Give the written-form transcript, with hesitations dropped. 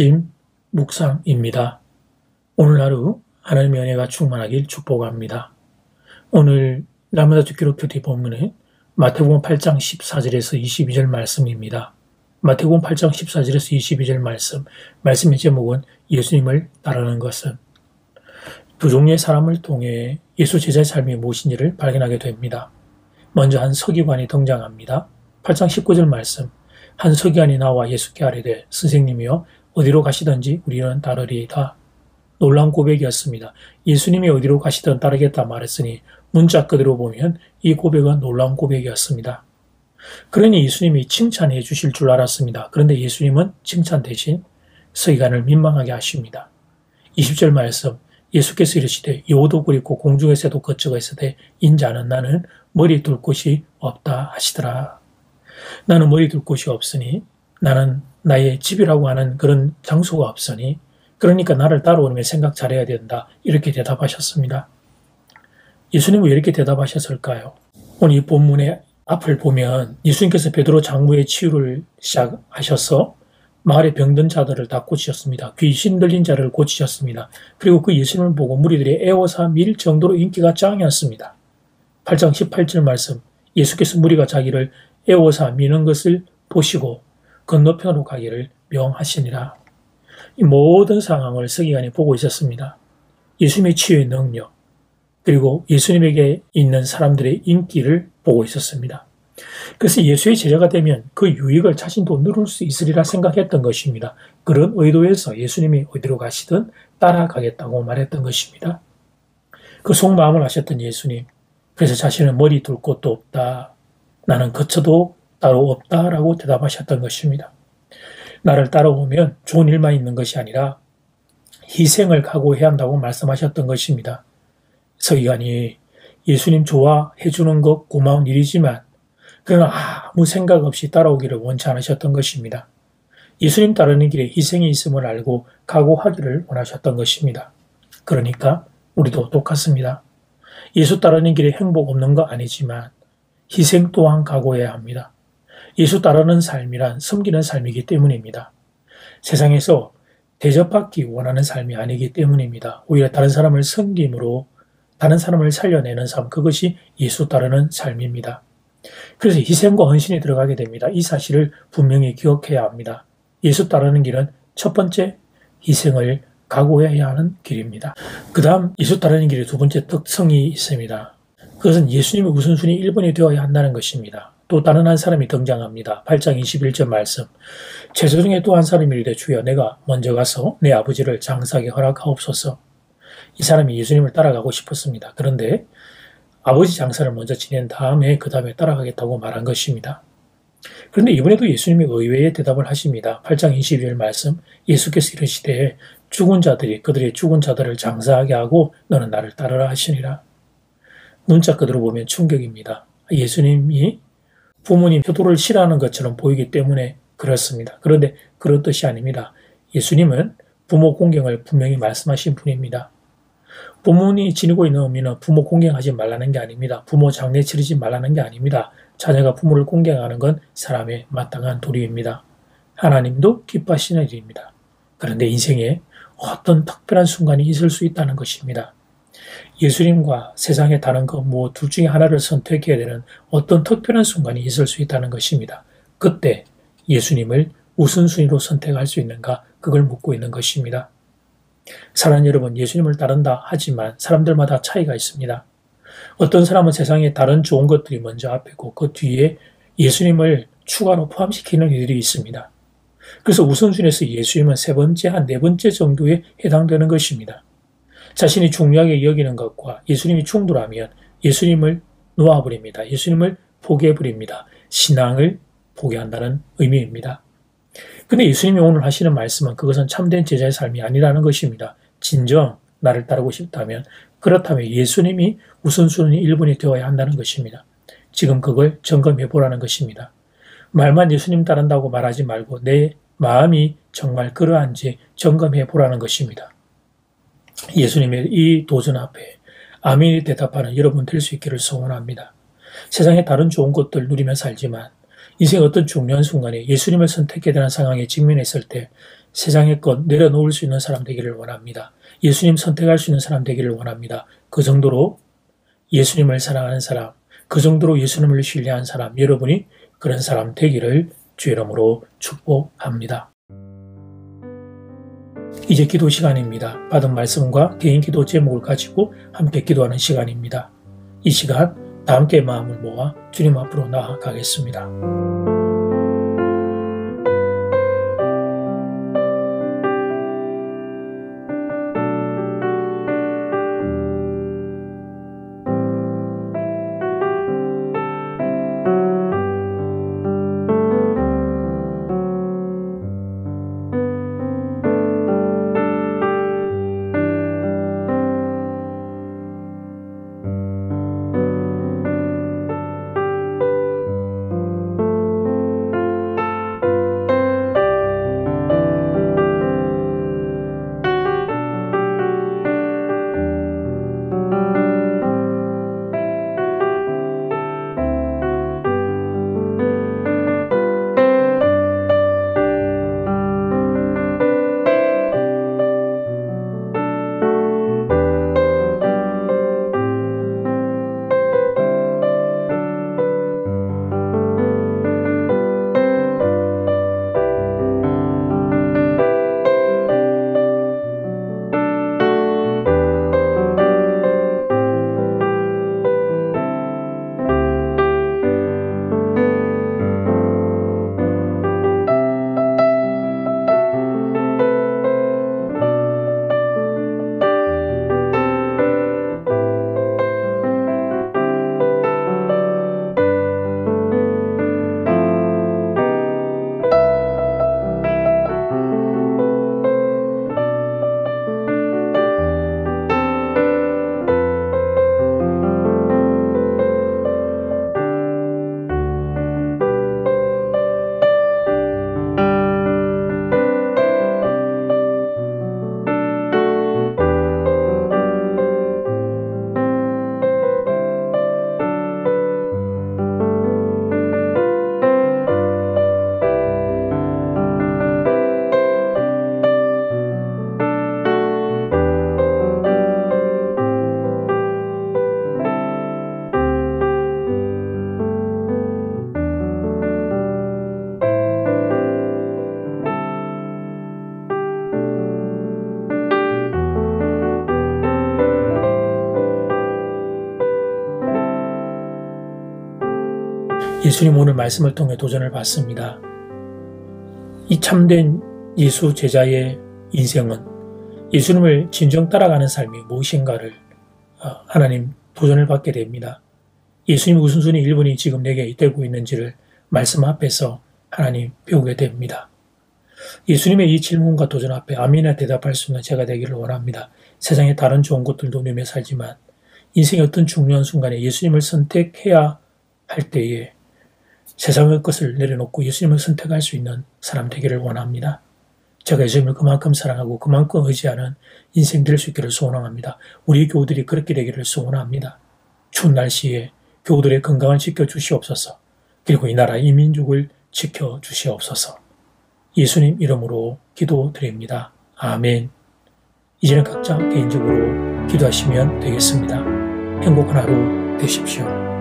아침 묵상입니다. 오늘 하루 하나님의 은혜가 충만하길 축복합니다. 오늘 날마다 기록 표티 본문은 마태복음 8장 14절에서 22절 말씀입니다. 마태복음 8장 14절에서 22절 말씀의 제목은 예수님을 따르는 것은. 두 종류의 사람을 통해 예수 제자의 삶이 무엇인지를 발견하게 됩니다. 먼저 한 서기관이 등장합니다. 8장 19절 말씀. 한 서기관이 나와 예수께 아뢰되 선생님이여 어디로 가시든지 우리는 따르리이다. 놀라운 고백이었습니다. 예수님이 어디로 가시든 따르겠다 말했으니 문자 그대로 보면 이 고백은 놀라운 고백이었습니다. 그러니 예수님이 칭찬해 주실 줄 알았습니다. 그런데 예수님은 칭찬 대신 서기관을 민망하게 하십니다. 20절 말씀. 예수께서 이르시되 여우도 그립고 공중의 새도 거처가 있으되 인자는 나는 머리 둘 곳이 없다 하시더라. 나는 머리 둘 곳이 없으니, 나는 나의 집이라고 하는 그런 장소가 없으니, 그러니까 나를 따라오면 생각 잘해야 된다. 이렇게 대답하셨습니다. 예수님은 왜 이렇게 대답하셨을까요? 오늘 이 본문의 앞을 보면 예수님께서 베드로 장모의 치유를 시작하셔서 마을의 병든 자들을 다 고치셨습니다. 귀신 들린 자를 고치셨습니다. 그리고 그 예수님을 보고 무리들이 애워사 밀 정도로 인기가 짱이었습니다. 8장 18절 말씀. 예수께서 무리가 자기를 애워사 미는 것을 보시고 건너편으로 가기를 명하시니라. 이 모든 상황을 서기관이 보고 있었습니다. 예수님의 치유의 능력, 그리고 예수님에게 있는 사람들의 인기를 보고 있었습니다. 그래서 예수의 제자가 되면 그 유익을 자신도 누릴 수 있으리라 생각했던 것입니다. 그런 의도에서 예수님이 어디로 가시든 따라가겠다고 말했던 것입니다. 그 속마음을 아셨던 예수님, 그래서 자신은 머리 둘 곳도 없다, 나는 거처도 따로 없다라고 대답하셨던 것입니다. 나를 따라오면 좋은 일만 있는 것이 아니라 희생을 각오해야 한다고 말씀하셨던 것입니다. 서기관이 예수님 좋아해 주는 것 고마운 일이지만 그러나 아무 생각 없이 따라오기를 원치 않으셨던 것입니다. 예수님 따르는 길에 희생이 있음을 알고 각오하기를 원하셨던 것입니다. 그러니까 우리도 똑같습니다. 예수 따르는 길에 행복 없는 거 아니지만 희생 또한 각오해야 합니다. 예수 따르는 삶이란 섬기는 삶이기 때문입니다. 세상에서 대접받기 원하는 삶이 아니기 때문입니다. 오히려 다른 사람을 섬김으로 다른 사람을 살려내는 삶, 그것이 예수 따르는 삶입니다. 그래서 희생과 헌신이 들어가게 됩니다. 이 사실을 분명히 기억해야 합니다. 예수 따르는 길은 첫 번째 희생을 각오해야 하는 길입니다. 그 다음 예수 따르는 길의 두 번째 특성이 있습니다. 그것은 예수님의 우선순위 1번이 되어야 한다는 것입니다. 또 다른 한 사람이 등장합니다. 8장 21절 말씀. 제자 중에 또 한 사람이 이르되 주여 내가 먼저 가서 내 아버지를 장사하게 허락하옵소서. 이 사람이 예수님을 따라가고 싶었습니다. 그런데 아버지 장사를 먼저 지낸 다음에 그 다음에 따라가겠다고 말한 것입니다. 그런데 이번에도 예수님이 의외의 대답을 하십니다. 8장 22절 말씀. 예수께서 이르시되 죽은 자들이 그들의 죽은 자들을 장사하게 하고 너는 나를 따르라 하시니라. 문자 그대로 보면 충격입니다. 예수님이 부모님 효도를 싫어하는 것처럼 보이기 때문에 그렇습니다. 그런데 그런 뜻이 아닙니다. 예수님은 부모 공경을 분명히 말씀하신 분입니다. 부모님이 지니고 있는 의미는 부모 공경하지 말라는 게 아닙니다. 부모 장례 치르지 말라는 게 아닙니다. 자녀가 부모를 공경하는 건 사람의 마땅한 도리입니다. 하나님도 기뻐하시는 일입니다. 그런데 인생에 어떤 특별한 순간이 있을 수 있다는 것입니다. 예수님과 세상에 다른 것 둘 중에 하나를 선택해야 되는 어떤 특별한 순간이 있을 수 있다는 것입니다. 그때 예수님을 우선순위로 선택할 수 있는가? 그걸 묻고 있는 것입니다. 사랑하는 여러분, 예수님을 따른다 하지만 사람들마다 차이가 있습니다. 어떤 사람은 세상에 다른 좋은 것들이 먼저 앞이고 그 뒤에 예수님을 추가로 포함시키는 일들이 있습니다. 그래서 우선순위에서 예수님은 세 번째, 한 네 번째 정도에 해당되는 것입니다. 자신이 중요하게 여기는 것과 예수님이 충돌하면 예수님을 놓아버립니다. 예수님을 포기해버립니다. 신앙을 포기한다는 의미입니다. 근데 예수님이 오늘 하시는 말씀은 그것은 참된 제자의 삶이 아니라는 것입니다. 진정 나를 따르고 싶다면, 그렇다면 예수님이 우선순위 1번이 되어야 한다는 것입니다. 지금 그걸 점검해 보라는 것입니다. 말만 예수님 따른다고 말하지 말고 내 마음이 정말 그러한지 점검해 보라는 것입니다. 예수님의 이 도전 앞에 아멘이 대답하는 여러분 될 수 있기를 소원합니다. 세상에 다른 좋은 것들 누리며 살지만 인생의 어떤 중요한 순간에 예수님을 선택해야 되는 상황에 직면했을 때 세상의 것 내려놓을 수 있는 사람 되기를 원합니다. 예수님 선택할 수 있는 사람 되기를 원합니다. 그 정도로 예수님을 사랑하는 사람, 그 정도로 예수님을 신뢰한 사람, 여러분이 그런 사람 되기를 주 이름으로 축복합니다. 이제 기도 시간입니다. 받은 말씀과 개인 기도 제목을 가지고 함께 기도하는 시간입니다. 이 시간 다 함께 마음을 모아 주님 앞으로 나아가겠습니다. 예수님 오늘 말씀을 통해 도전을 받습니다. 이 참된 예수 제자의 인생은 예수님을 진정 따라가는 삶이 무엇인가를 하나님 도전을 받게 됩니다. 예수님 우선순위 1번이 지금 내게 되고 있는지를 말씀 앞에서 하나님 배우게 됩니다. 예수님의 이 질문과 도전 앞에 아멘이나 대답할 수 있는 제가 되기를 원합니다. 세상에 다른 좋은 것들도 누리며 살지만 인생의 어떤 중요한 순간에 예수님을 선택해야 할 때에 세상의 것을 내려놓고 예수님을 선택할 수 있는 사람 되기를 원합니다. 제가 예수님을 그만큼 사랑하고 그만큼 의지하는 인생 될 수 있기를 소원합니다. 우리 교우들이 그렇게 되기를 소원합니다. 추운 날씨에 교우들의 건강을 지켜주시옵소서. 그리고 이 나라 이 민족을 지켜주시옵소서. 예수님 이름으로 기도드립니다. 아멘. 이제는 각자 개인적으로 기도하시면 되겠습니다. 행복한 하루 되십시오.